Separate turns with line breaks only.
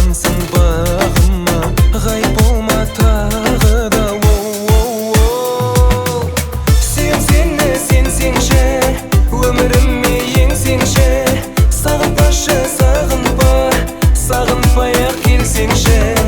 жанымсың бағыма, ғайып болма тағы да. Сенсеңші, өміріме еңсеңші, сағынбашы, сағынба, сағынбай-ақ келсеңші.